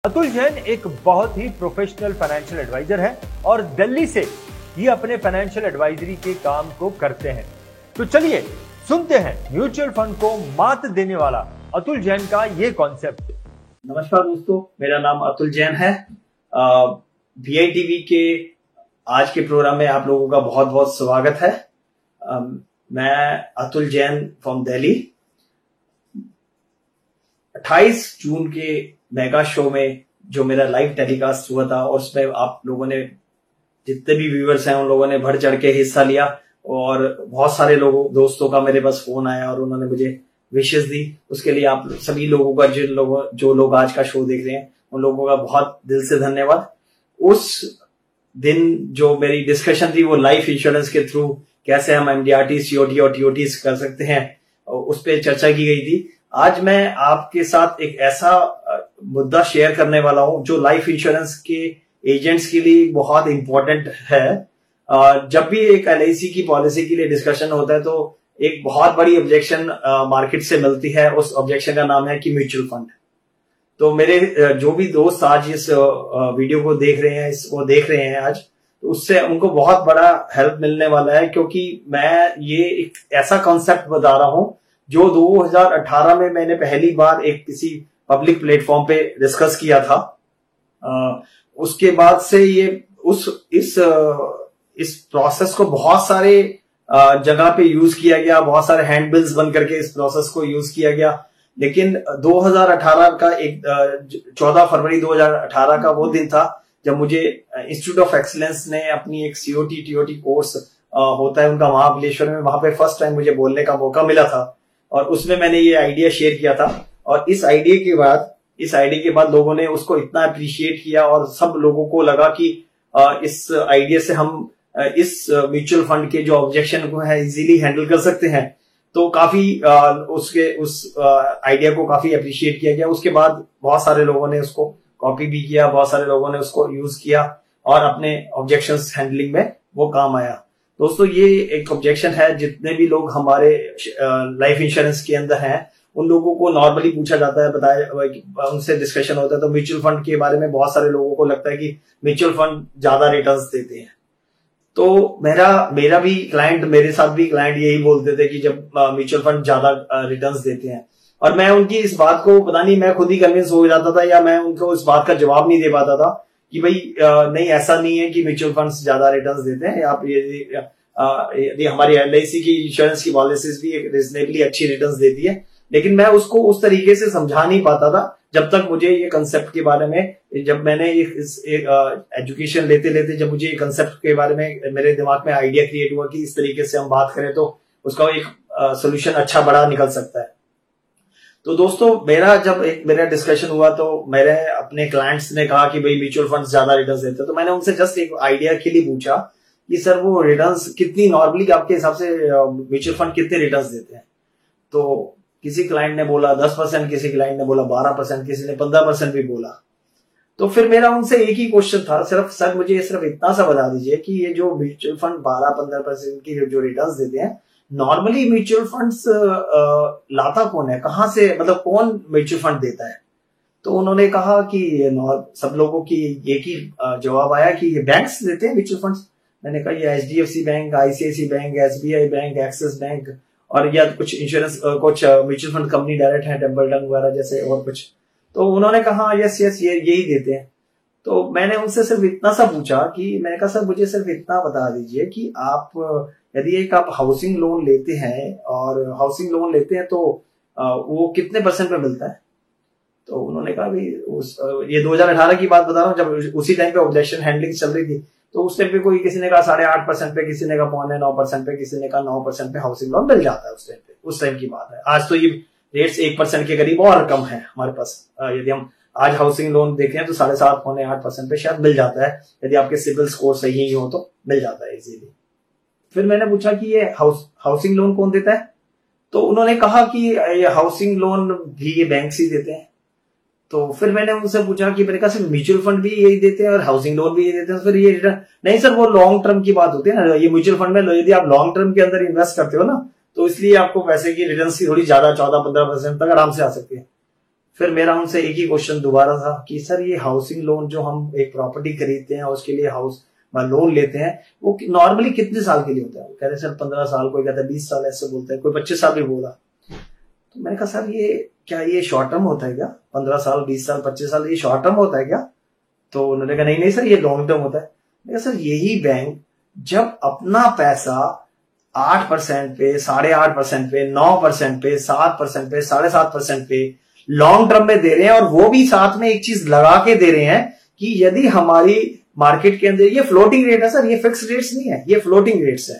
अतुल जैन एक बहुत ही professional financial adviser है और दिल्ली से ही अपने फाइनेंशियल एडवाइजरी के काम को करते हैं। तो चलिए सुनते हैं म्यूचुअल फंड को मात देने वाला अतुल जैन का ये कॉन्सेप्ट। नमस्कार दोस्तों, मेरा नाम अतुल जैन है। VITV के आज के प्रोग्राम में आप लोगों का बहुत बहुत स्वागत है। मैं अतुल जैन फ्रॉम दिल्ली। 28 जून के मेगा शो में जो मेरा लाइव टेलीकास्ट हुआ था और उसमें आप लोगों ने, जितने भी व्यूअर्स हैं, उन लोगों ने बढ़ चढ़ के हिस्सा लिया और बहुत सारे लोगों दोस्तों का मेरे पास फोन आया और उन्होंने मुझे विशेष दी। उसके लिए आप सभी लोगों का, जो लोग आज का शो देख रहे हैं, उन लोगों का बहुत दिल से धन्यवाद। उस दिन जो मेरी डिस्कशन थी वो लाइफ इंश्योरेंस के थ्रू कैसे हम MDRT, COT और TOTs कर सकते हैं, उस पर चर्चा की गई थी। आज मैं आपके साथ एक ऐसा मुद्दा शेयर करने वाला हूं जो लाइफ इंश्योरेंस के एजेंट्स के लिए बहुत इंपॉर्टेंट है। जब भी एक LIC की पॉलिसी के लिए डिस्कशन होता है तो एक बहुत बड़ी ऑब्जेक्शन मार्केट से मिलती है। उस ऑब्जेक्शन का नाम है कि म्यूचुअल फंड। तो मेरे जो भी दोस्त आज इस वीडियो को देख रहे हैं, इसको देख रहे हैं आज, तो उससे उनको बहुत बड़ा हेल्प मिलने वाला है, क्योंकि मैं ये एक ऐसा कॉन्सेप्ट बता रहा हूं जो 2018 में मैंने पहली बार एक किसी पब्लिक प्लेटफॉर्म पे डिस्कस किया था। उसके बाद से ये इस प्रोसेस को बहुत सारे जगह पे यूज किया गया, बहुत सारे हैंडबिल्स बन करके इस प्रोसेस को यूज किया गया। लेकिन 2018 का 14 फरवरी 2018 का वो दिन था जब मुझे इंस्टीट्यूट ऑफ एक्सीलेंस ने अपनी एक COT TOT कोर्स होता है उनका महाबलेश्वर में, वहां पे फर्स्ट टाइम मुझे बोलने का मौका मिला था और उसमें मैंने ये आइडिया शेयर किया था। और इस आइडिया के बाद लोगों ने उसको इतना अप्रिशिएट किया और सब लोगों को लगा कि इस आइडिया से हम इस म्यूचुअल फंड के जो ऑब्जेक्शन को है इजीली हैंडल कर सकते हैं। तो काफी उस आइडिया को काफी अप्रिशिएट किया गया। उसके बाद बहुत सारे लोगों ने उसको कॉपी भी किया, बहुत सारे लोगों ने उसको यूज किया और अपने ऑब्जेक्शंस हैंडलिंग में वो काम आया। दोस्तों, ये एक ऑब्जेक्शन है। जितने भी लोग हमारे लाइफ इंश्योरेंस के अंदर हैं उन लोगों को नॉर्मली पूछा जाता है, बताया, उनसे डिस्कशन होता है। तो म्यूचुअल फंड के बारे में बहुत सारे लोगों को लगता है कि म्यूचुअल फंड ज्यादा रिटर्न्स देते हैं। तो मेरा भी क्लाइंट, मेरे साथ भी क्लाइंट यही बोलते थे कि जब म्यूचुअल फंड ज्यादा रिटर्न्स देते हैं, और मैं उनकी इस बात को, पता नहीं, मैं खुद ही कन्विंस हो जाता था या मैं उनको इस बात का जवाब नहीं दे पाता था कि भाई नहीं, ऐसा नहीं है कि म्यूचुअल फंड्स ज्यादा रिटर्न्स देते हैं। आप यदि हमारी LIC की इंश्योरेंस की पॉलिसीज भी एक रिजनेबली अच्छी रिटर्न्स देती है, लेकिन मैं उसको उस तरीके से समझा नहीं पाता था जब तक मुझे ये कंसेप्ट के बारे में, जब मैंने एजुकेशन लेते लेते जब मुझे ये कंसेप्ट के बारे में मेरे दिमाग में आइडिया क्रिएट हुआ कि इस तरीके से हम बात करें तो उसका एक सोल्यूशन अच्छा बड़ा निकल सकता है। तो दोस्तों, मेरा डिस्कशन हुआ तो मेरे अपने क्लाइंट्स ने कहा कि भाई म्यूचुअल फंड्स ज्यादा रिटर्न्स देते हैं। तो मैंने उनसे जस्ट एक आइडिया के लिए पूछा कि सर वो रिटर्न्स कितनी, नॉर्मली आपके हिसाब से म्यूचुअल फंड कितने रिटर्न्स देते हैं? तो किसी क्लाइंट ने बोला 10%, किसी क्लाइंट ने बोला 12%, किसी ने 15% भी बोला। तो फिर मेरा उनसे एक ही क्वेश्चन था, सिर्फ सर मुझे सिर्फ इतना सा बता दीजिए कि ये जो म्यूचुअल फंड 12-15% की जो रिटर्न्स देते हैं, नॉर्मली म्यूचुअल फंड्स लाता कौन है, कहाँ से, मतलब कौन म्यूचुअल फंड देता है? तो उन्होंने कहा कि सब लोगों की एक ही जवाब आया कि ये बैंक्स देते हैं म्यूचुअल फंड्स। मैंने कहा ये HDFC bank, ICICI bank, SBI bank, axis bank और या कुछ इंश्योरेंस, कुछ म्यूचुअल फंड कंपनी डायरेक्ट है, टेम्पलटन वगैरह जैसे और कुछ। तो उन्होंने कहा यस यही देते हैं। तो मैंने उनसे सिर्फ इतना सा पूछा कि मैंने कहा सर मुझे सिर्फ इतना बता दीजिए कि आप यदि आप हाउसिंग लोन लेते हैं और हाउसिंग लोन लेते हैं तो वो कितने % पे मिलता है? तो उन्होंने कहा भाई ये 2018 की बात बता रहा हूँ, जब उसी टाइम पे ऑब्जेक्शन हैंडलिंग चल रही थी। तो उस टाइम पे किसी ने कहा 8.5% पे, किसी ने कहा 8.25% पे, किसी ने कहा 9% पे हाउसिंग लोन मिल जाता है उस टाइम पे। उस टाइम की बात है। आज तो ये रेट्स 1% के करीब और कम है हमारे पास। यदि हम आज हाउसिंग लोन देखें तो 7.5-8% पे शायद मिल जाता है, यदि आपके सिविल स्कोर सही हो तो मिल जाता है इजीली। फिर मैंने पूछा कि ये हाउसिंग लोन कौन देता है? तो उन्होंने कहा कि ये हाउसिंग लोन भी ये बैंक से देते हैं। तो फिर मैंने उनसे पूछा कि मेरे ख्याल से म्यूचुअल फंड भी यही देते हैं और हाउसिंग लोन भी यही देते हैं। फिर ये रिटर्न नहीं सर, वो लॉन्ग टर्म की बात होती है ना। ये म्यूचुअल फंड में यदि आप लॉन्ग टर्म के अंदर इन्वेस्ट करते हो ना, तो इसलिए आपको पैसे की रिटर्न की थोड़ी ज्यादा 14-15% तक आराम से आ सकती है। फिर मेरा उनसे एक ही क्वेश्चन दोबारा था कि सर ये हाउसिंग लोन जो हम एक प्रॉपर्टी खरीदते हैं उसके लिए हाउस लोन लेते हैं वो नॉर्मली कितने साल के लिए होता है? कह रहे सर 15 साल, कोई कहता है 20 साल, ऐसे बोलते हैं, कोई 25 साल भी बोला। तो मैंने कहा सर ये क्या ये शॉर्ट टर्म होता है क्या? 15 साल, 20 साल, 25 साल ये शॉर्ट टर्म होता है क्या? तो उन्होंने कहा नहीं सर ये लॉन्ग टर्म होता है। मैंने कहा सर यही बैंक जब अपना पैसा 8% पे, 8.5% पे, 9% पे, 7% पे, 7.5% पे लॉन्ग टर्म में दे रहे हैं, और वो भी साथ में एक चीज लगा के दे रहे हैं कि यदि हमारी मार्केट के अंदर, ये फ्लोटिंग रेट है सर, ये फिक्स रेट्स नहीं है, ये फ्लोटिंग रेट्स है।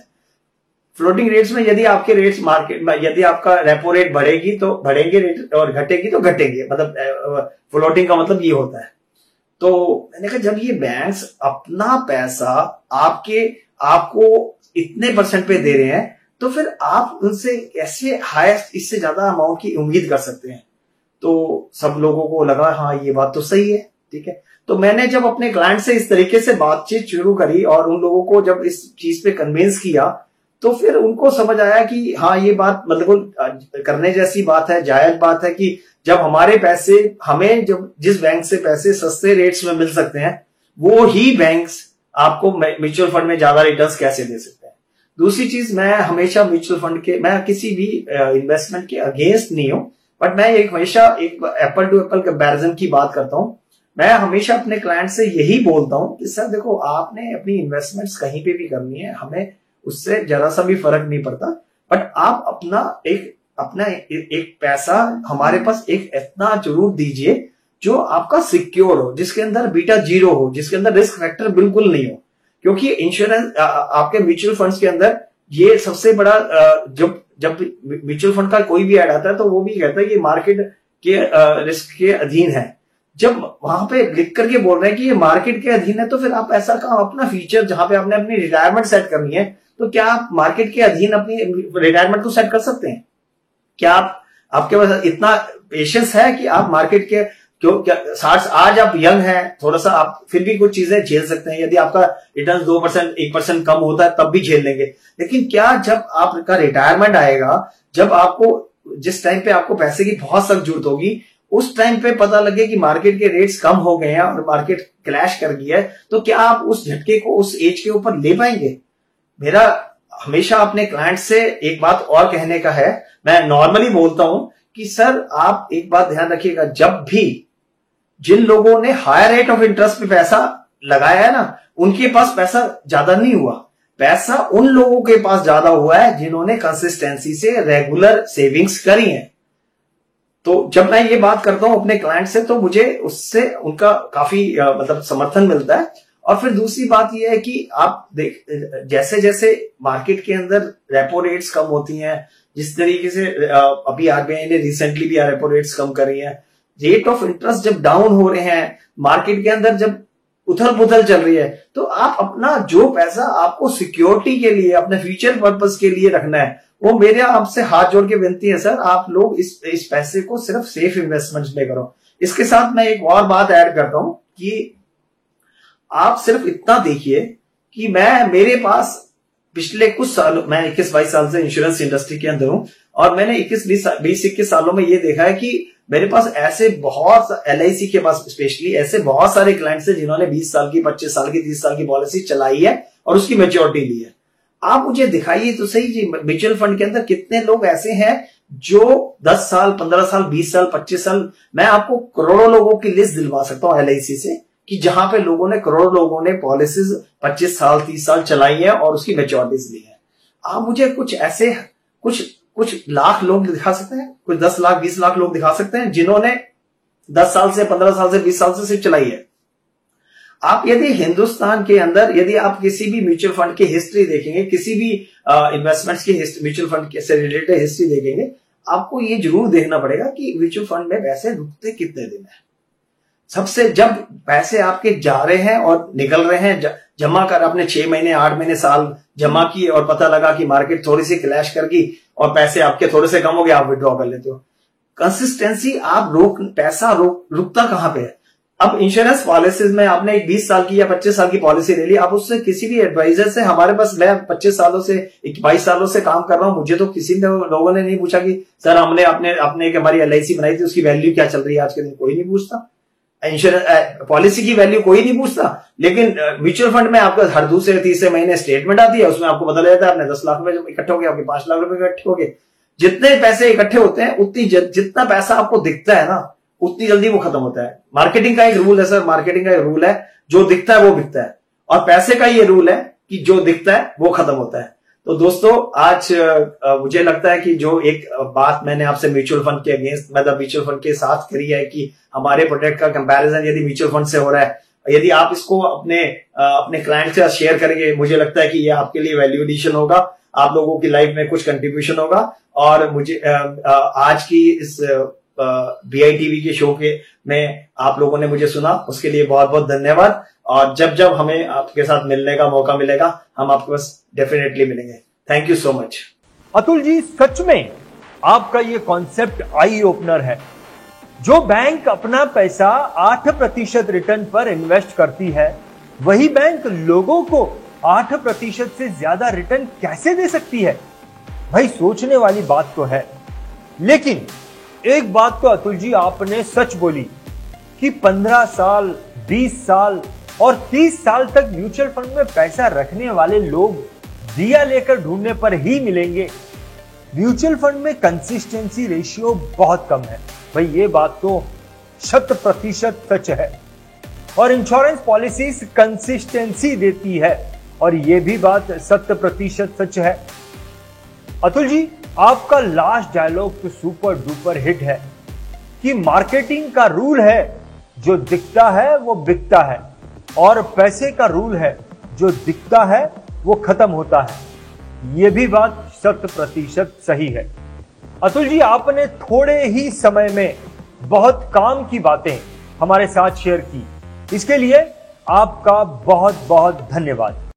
फ्लोटिंग रेट्स में यदि आपके रेट्स मार्केट में, यदि आपका रेपो रेट बढ़ेगी तो बढ़ेंगे रेट, और घटेगी तो घटेंगे, मतलब फ्लोटिंग का मतलब ये होता है। तो मैंने कहा जब ये बैंक्स अपना पैसा आपको इतने परसेंट पे दे रहे हैं तो फिर आप उनसे कैसे हाईएस्ट इससे ज्यादा अमाउंट की उम्मीद कर सकते हैं? तो सब लोगों को लगा हाँ ये बात तो सही है, ठीक है। तो मैंने जब अपने क्लाइंट से इस तरीके से बातचीत शुरू करी और उन लोगों को जब इस चीज पे कन्विंस किया तो फिर उनको समझ आया कि हाँ ये बात मतलब करने जैसी बात है, जायज बात है कि जब हमारे पैसे, हमें जब जिस बैंक से पैसे सस्ते रेट्स में मिल सकते हैं वो ही बैंक्स आपको म्यूचुअल फंड में ज्यादा रिटर्न्स कैसे दे सकते हैं। दूसरी चीज, मैं हमेशा म्यूचुअल फंड के, मैं किसी भी इन्वेस्टमेंट के अगेंस्ट नहीं हूं, बट मैं हमेशा एक एप्पल टू एप्पल कंपैरिजन की बात करता हूं। मैं हमेशा अपने क्लाइंट से यही बोलता हूं कि सर देखो आपने अपनी इन्वेस्टमेंट्स कहीं पे भी करनी है, हमें उससे जरा सा भी फर्क नहीं पड़ता, बट आप अपना एक पैसा हमारे पास एक इतना जरूर दीजिए जो आपका सिक्योर हो, जिसके अंदर बीटा 0 हो, जिसके अंदर रिस्क फैक्टर बिल्कुल नहीं हो। क्योंकि इंश्योरेंस आपके म्यूचुअल फंड्स के अंदर ये सबसे बड़ा, जब म्यूचुअल फंड का कोई भी ऐड आता है तो वो भी कहता है कि मार्केट के रिस्क के अधीन है। जब वहां पे लिख करके बोल रहे हैं कि ये मार्केट के अधीन है तो फिर आप ऐसा कहा, अपना फ्यूचर जहां पे आपने अपनी रिटायरमेंट सेट करनी है तो क्या आप मार्केट के अधीन अपनी रिटायरमेंट को सेट कर सकते हैं? क्या आपके पास इतना पेशेंस है कि आप मार्केट के क्या 60, आज आप यंग हैं थोड़ा सा, आप फिर भी कुछ चीजें झेल सकते हैं, यदि आपका रिटर्न 2%, 1% कम होता है तब भी झेल लेंगे। लेकिन क्या जब आपका रिटायरमेंट आएगा, जब आपको जिस टाइम पे आपको पैसे की बहुत सख्त जरूरत होगी, उस टाइम पे पता लगे कि मार्केट के रेट्स कम हो गए हैं और मार्केट क्रैश कर गया है, तो क्या आप उस झटके को उस एज के ऊपर ले पाएंगे? मेरा हमेशा अपने क्लाइंट से एक बात और कहने का है, मैं नॉर्मली बोलता हूं कि सर आप एक बात ध्यान रखिएगा, जब भी जिन लोगों ने हायर रेट ऑफ इंटरेस्ट पे पैसा लगाया है ना, उनके पास पैसा ज्यादा नहीं हुआ, पैसा उन लोगों के पास ज्यादा हुआ है जिन्होंने कंसिस्टेंसी से रेगुलर सेविंग्स करी है। तो जब मैं ये बात करता हूं अपने क्लाइंट से तो मुझे उससे उनका काफी मतलब समर्थन मिलता है। और फिर दूसरी बात यह है कि आप देख, जैसे जैसे मार्केट के अंदर रेपो रेट्स कम होती हैं, जिस तरीके से अभी आरबीआई ने रिसेंटली भी रेपो रेट्स कम करी है, रेट ऑफ इंटरेस्ट जब डाउन हो रहे हैं, मार्केट के अंदर जब उथल पुथल चल रही है, तो आप अपना जो पैसा आपको सिक्योरिटी के लिए, अपने फ्यूचर पर्पस के लिए रखना है, वो मेरे आपसे हाथ जोड़ के विनती है सर, आप लोग इस पैसे को सिर्फ सेफ इन्वेस्टमेंट्स में करो। इसके साथ मैं एक और बात ऐड करता हूं कि आप सिर्फ इतना देखिए कि मेरे पास पिछले कुछ सालों, मैं 21-22 साल से इंश्योरेंस इंडस्ट्री के अंदर हूं, और मैंने 21-21 सालों में ये देखा है कि मेरे पास ऐसे बहुत, LIC के पास स्पेशली ऐसे बहुत सारे क्लाइंट्स हैं जिन्होंने 20 साल की, 25 साल की, 30 साल की पॉलिसी चलाई है और उसकी मैच्योरिटी ली है। आप मुझे दिखाइए तो सही जी, म्यूचुअल फंड के अंदर कितने लोग ऐसे हैं जो 10 साल, 15 साल, 20 साल, 25 साल, मैं आपको करोड़ों लोगों की लिस्ट दिलवा सकता हूं LIC से, कि जहां पे लोगों ने, करोड़ों लोगों ने पॉलिसीज 25 साल, 30 साल चलाई है और उसकी मैच्योरिटीज ली है। आप मुझे कुछ ऐसे कुछ लाख लोग दिखा सकते हैं, कुछ 10 लाख, 20 लाख लोग दिखा सकते हैं जिन्होंने 10 साल से, 15 साल से, 20 साल से सिर्फ चलाई है। आप यदि हिंदुस्तान के अंदर, यदि आप किसी भी म्यूचुअल फंड की हिस्ट्री देखेंगे, किसी भी इन्वेस्टमेंट्स की म्यूचुअल फंड से रिलेटेड हिस्ट्री देखेंगे, आपको ये जरूर देखना पड़ेगा कि म्यूचुअल फंड में पैसे रुकते कितने दिन है। सबसे, जब पैसे आपके जा रहे हैं और निकल रहे हैं, जमा कर आपने 6 महीने, 8 महीने, साल जमा किए और पता लगा कि मार्केट थोड़ी सी क्रैश कर गई और पैसे आपके थोड़े से कम हो गए, आप विड्रॉ कर लेते हो। कंसिस्टेंसी, आप पैसा रुकता कहां पे है? अब इंश्योरेंस पॉलिसीज में आपने एक 20 साल की या 25 साल की पॉलिसी ले ली, आप उससे किसी भी एडवाइजर से, हमारे पास मैं 25 सालों से 22 सालों से काम कर रहा हूं, मुझे तो किसी लोगों ने नहीं पूछा कि सर हमने अपने एक हमारी LIC बनाई थी, उसकी वैल्यू क्या चल रही है आज के दिन, कोई नहीं पूछता। इंश्योरेंस पॉलिसी की वैल्यू कोई नहीं पूछता। लेकिन म्यूचुअल फंड में आपका हर दूसरे तीसरे महीने स्टेटमेंट आती है, उसमें आपको पता लग जाता है आपने 10 लाख रुपए इकट्ठे हो गए, आपके 5 लाख रुपए इकट्ठे हो गए। जितने पैसे इकट्ठे होते हैं उतनी जितना पैसा आपको दिखता है ना, उतनी जल्दी वो खत्म होता है। मार्केटिंग का एक रूल है सर, मार्केटिंग का एक रूल है, जो दिखता है वो बिकता है, और पैसे का ये रूल है कि जो दिखता है वो खत्म होता है। तो दोस्तों आज मुझे लगता है कि जो एक बात मैंने आपसे म्यूचुअल फंड के अगेंस्ट, मतलब म्यूचुअल फंड के साथ करी है कि हमारे प्रोडक्ट का कंपैरिजन यदि म्यूचुअल फंड से हो रहा है, यदि आप इसको अपने क्लाइंट के साथ शेयर करेंगे, मुझे लगता है कि ये आपके लिए वैल्यू एडिशन होगा, आप लोगों की लाइफ में कुछ कंट्रीब्यूशन होगा। और मुझे आज की इस BITV के शो के में आप लोगों ने मुझे सुना, उसके लिए बहुत बहुत धन्यवाद। और जब जब हमें आपके साथ मिलने का मौका मिलेगा, हम आपके पास डेफिनेटली मिलेंगे। Thank you so much. Atul ji, सच में आपका ये कॉन्सेप्ट आई ओपनर है। जो बैंक अपना पैसा 8% रिटर्न पर इन्वेस्ट करती है, वही बैंक लोगों को 8% से ज्यादा रिटर्न कैसे दे सकती है? भाई सोचने वाली बात तो है। लेकिन एक बात तो अतुल जी आपने सच बोली कि 15 साल, 20 साल और 30 साल तक म्यूचुअल फंड में पैसा रखने वाले लोग दिया लेकर ढूंढने पर ही मिलेंगे। म्यूचुअल फंड में कंसिस्टेंसी रेशियो बहुत कम है। भाई ये बात तो 100% सच है। और इंश्योरेंस पॉलिसीज कंसिस्टेंसी देती है, और ये भी बात 100% सच है। अतुल जी, आपका लास्ट डायलॉग तो सुपर डुपर हिट है कि मार्केटिंग का रूल है, जो दिखता है वो बिकता है, और पैसे का रूल है, जो दिखता है वो खत्म होता है। ये भी बात 100% सही है। अतुल जी, आपने थोड़े ही समय में बहुत काम की बातें हमारे साथ शेयर की, इसके लिए आपका बहुत बहुत धन्यवाद।